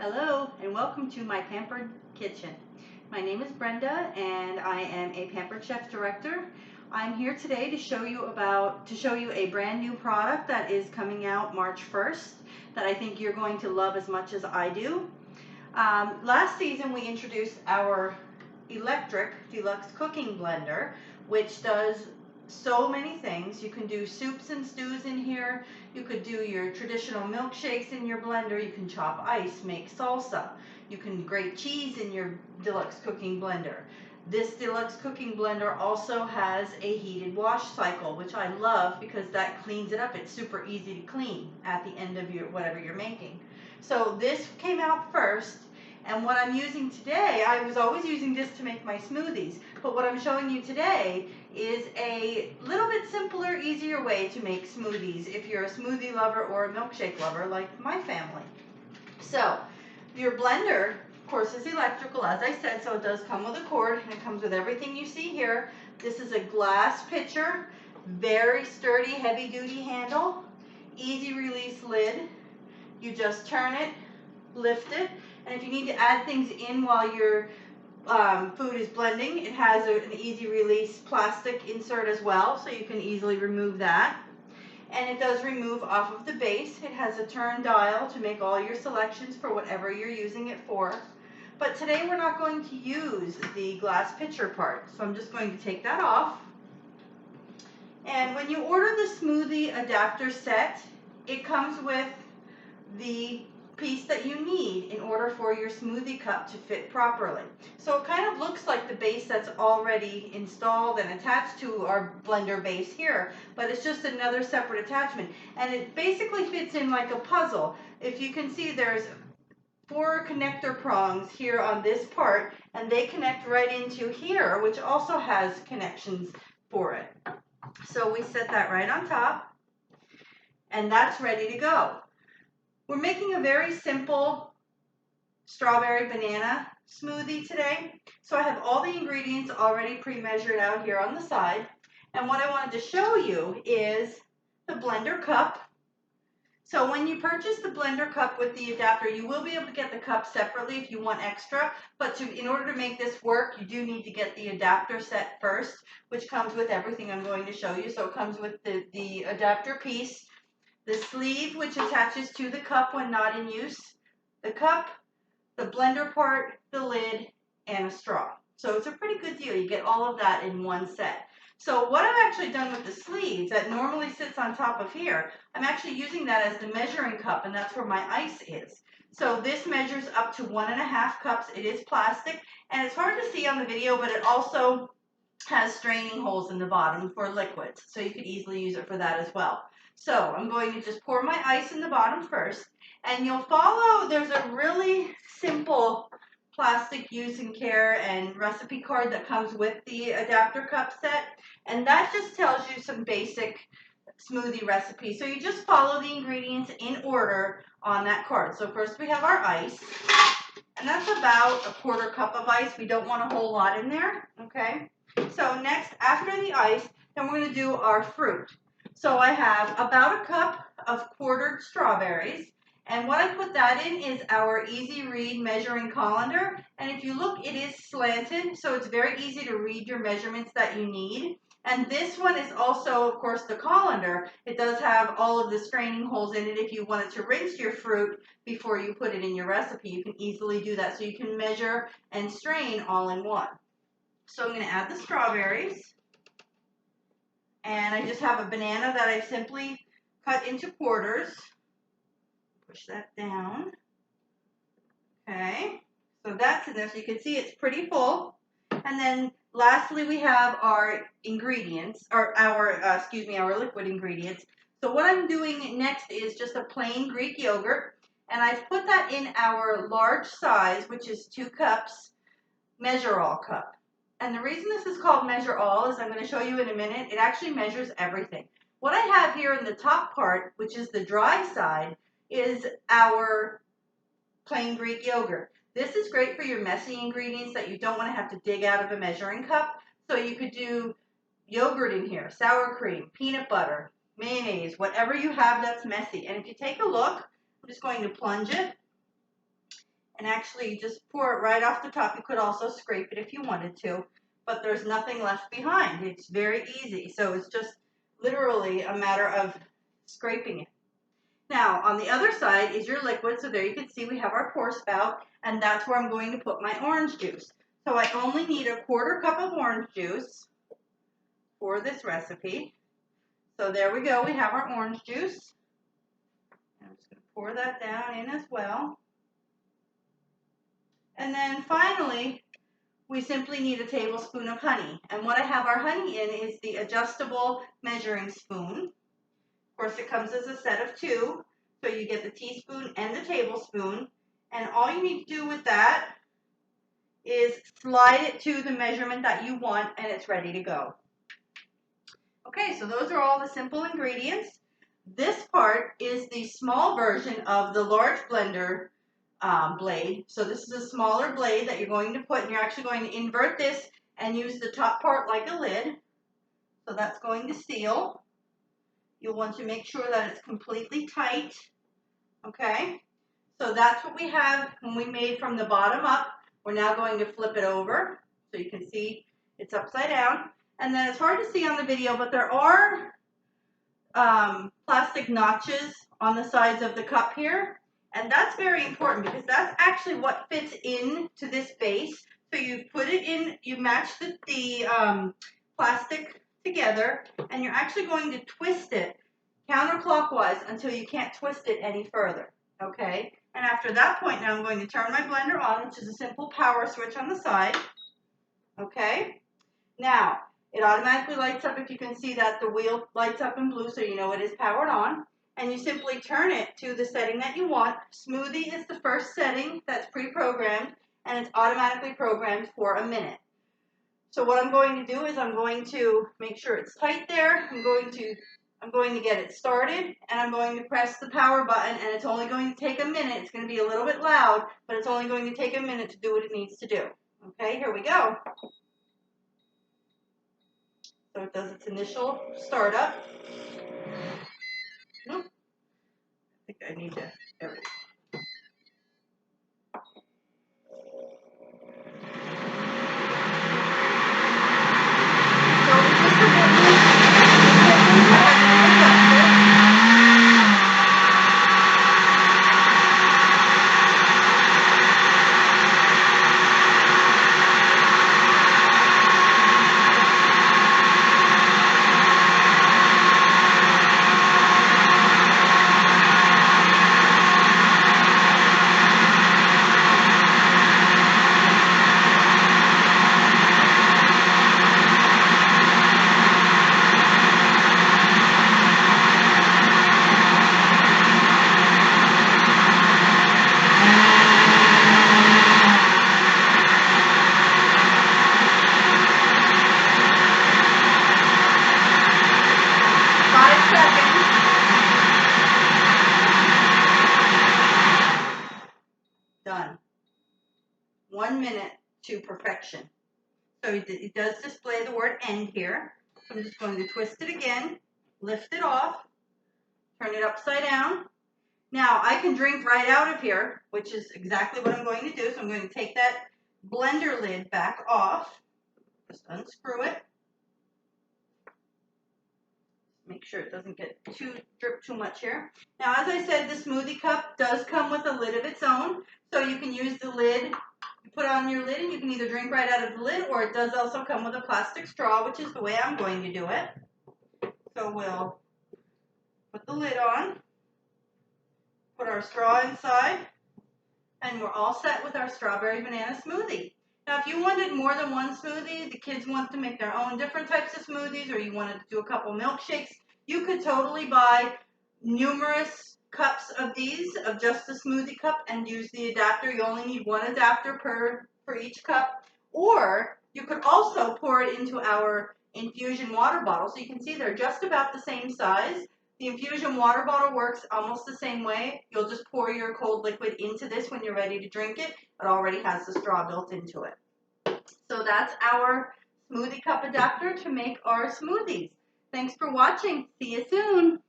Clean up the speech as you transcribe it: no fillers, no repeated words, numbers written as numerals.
Hello and welcome to my Pampered Kitchen. My name is Brenda and I am a Pampered Chef Director. I'm here today to show you a brand new product that is coming out March 1st that I think you're going to love as much as I do. Last season we introduced our electric Deluxe Cooking Blender, which does so many things. You can do soups and stews in here. You could do your traditional milkshakes in your blender. You can chop ice, make salsa. You can grate cheese in your Deluxe Cooking Blender. This Deluxe Cooking Blender also has a heated wash cycle, which I love because that cleans it up. It's super easy to clean at the end of whatever you're making. So this came out first, and what I'm using today, I was always using this to make my smoothies, but what I'm showing you today is a little bit simpler, easier way to make smoothies if you're a smoothie lover or a milkshake lover like my family. So your blender, of course, is electrical, as I said, so it does come with a cord, and it comes with everything you see here. This is a glass pitcher, very sturdy, heavy-duty handle, easy release lid. You just turn it, lift it, and if you need to add things in while your food is blending, it has an easy release plastic insert as well, so you can easily remove that. And it does remove off of the base. It has a turn dial to make all your selections for whatever you're using it for. But today we're not going to use the glass pitcher part, so I'm just going to take that off. And when you order the smoothie adapter set, it comes with the piece that you need in order for your smoothie cup to fit properly. So it kind of looks like the base that's already installed and attached to our blender base here, but it's just another separate attachment, and it basically fits in like a puzzle. If you can see, there's 4 connector prongs here on this part, and they connect right into here, which also has connections for it. So we set that right on top, and that's ready to go. We're making a very simple strawberry banana smoothie today. So I have all the ingredients already pre-measured out here on the side. And what I wanted to show you is the blender cup. So when you purchase the blender cup with the adapter, you will be able to get the cup separately if you want extra. But in order to make this work, you do need to get the adapter set first, which comes with everything I'm going to show you. So it comes with the adapter piece, the sleeve, which attaches to the cup when not in use, the cup, the blender part, the lid, and a straw. So it's a pretty good deal. You get all of that in one set. So what I've actually done with the sleeves that normally sits on top of here, I'm actually using that as the measuring cup, and that's where my ice is. So this measures up to 1.5 cups. It is plastic, and it's hard to see on the video, but it also has straining holes in the bottom for liquids, so you could easily use it for that as well. So I'm going to just pour my ice in the bottom first, and you'll follow, there's a really simple plastic use and care and recipe card that comes with the adapter cup set, and that just tells you some basic smoothie recipes. So you just follow the ingredients in order on that card. So first we have our ice, and that's about a 1/4 cup of ice. We don't want a whole lot in there, okay? So next, after the ice, then we're going to do our fruit. So I have about a cup of quartered strawberries, and what I put that in is our easy read measuring colander, and if you look, it is slanted, so it's very easy to read your measurements that you need. And this one is also, of course, the colander. It does have all of the straining holes in it. If you wanted to rinse your fruit before you put it in your recipe, you can easily do that, so you can measure and strain all in one. So I'm going to add the strawberries. And I just have a banana that I simply cut into quarters. Push that down. Okay, so that's in there. So you can see it's pretty full. And then lastly, we have our ingredients, or our liquid ingredients. So what I'm doing next is just a plain Greek yogurt. And I've put that in our large size, which is 2 cups, measure all cup. And the reason this is called measure all is I'm going to show you in a minute. It actually measures everything. What I have here in the top part, which is the dry side, is our plain Greek yogurt. This is great for your messy ingredients that you don't want to have to dig out of a measuring cup. So you could do yogurt in here, sour cream, peanut butter, mayonnaise, whatever you have that's messy. And if you take a look, I'm just going to plunge it. And actually, you just pour it right off the top. You could also scrape it if you wanted to, but there's nothing left behind. It's very easy. So it's just literally a matter of scraping it. Now, on the other side is your liquid. So there you can see we have our pour spout, and that's where I'm going to put my orange juice. So I only need a 1/4 cup of orange juice for this recipe. So there we go. We have our orange juice. I'm just going to pour that down in as well. And then finally, we simply need a tablespoon of honey. And what I have our honey in is the adjustable measuring spoon. Of course, it comes as a set of 2. So you get the teaspoon and the tablespoon. And all you need to do with that is slide it to the measurement that you want, and it's ready to go. Okay, so those are all the simple ingredients. This part is the small version of the large blender blade. So this is a smaller blade that you're going to put, and you're actually going to invert this and use the top part like a lid. So that's going to seal. You'll want to make sure that it's completely tight. Okay, so that's what we have when we made from the bottom up. We're now going to flip it over so you can see it's upside down. And then it's hard to see on the video, but there are plastic notches on the sides of the cup here. And that's very important because that's actually what fits into this base. So you put it in, you match the plastic together, and you're actually going to twist it counterclockwise until you can't twist it any further. Okay? And after that point, now I'm going to turn my blender on, which is a simple power switch on the side. Okay? Now, it automatically lights up. If you can see that the wheel lights up in blue, so you know it is powered on. And you simply turn it to the setting that you want. Smoothie is the first setting that's pre-programmed, and it's automatically programmed for a minute. So what I'm going to do is I'm going to make sure it's tight there. I'm going to get it started, and I'm going to press the power button, and it's only going to take a minute. It's going to be a little bit loud, but it's only going to take a minute to do what it needs to do. Okay, here we go. So it does its initial startup. Nope. I think I need to, there we go. So just a minute. Done. 1 minute to perfection. So it does display the word end here. So I'm just going to twist it again, lift it off, turn it upside down. Now I can drink right out of here, which is exactly what I'm going to do. So I'm going to take that blender lid back off, just unscrew it. Make sure it doesn't get drip too much here. Now, as I said, the smoothie cup does come with a lid of its own. So you can use the lid, you put on your lid, and you can either drink right out of the lid, or it does also come with a plastic straw, which is the way I'm going to do it. So we'll put the lid on, put our straw inside, and we're all set with our strawberry banana smoothie. Now, if you wanted more than one smoothie, the kids want to make their own different types of smoothies, or you wanted to do a couple milkshakes, you could totally buy numerous cups of these, of just the smoothie cup, and use the adapter. You only need one adapter for each cup. Or you could also pour it into our infusion water bottle. So you can see they're just about the same size. The infusion water bottle works almost the same way. You'll just pour your cold liquid into this when you're ready to drink it. It already has the straw built into it. So that's our smoothie cup adapter to make our smoothies. Thanks for watching. See you soon.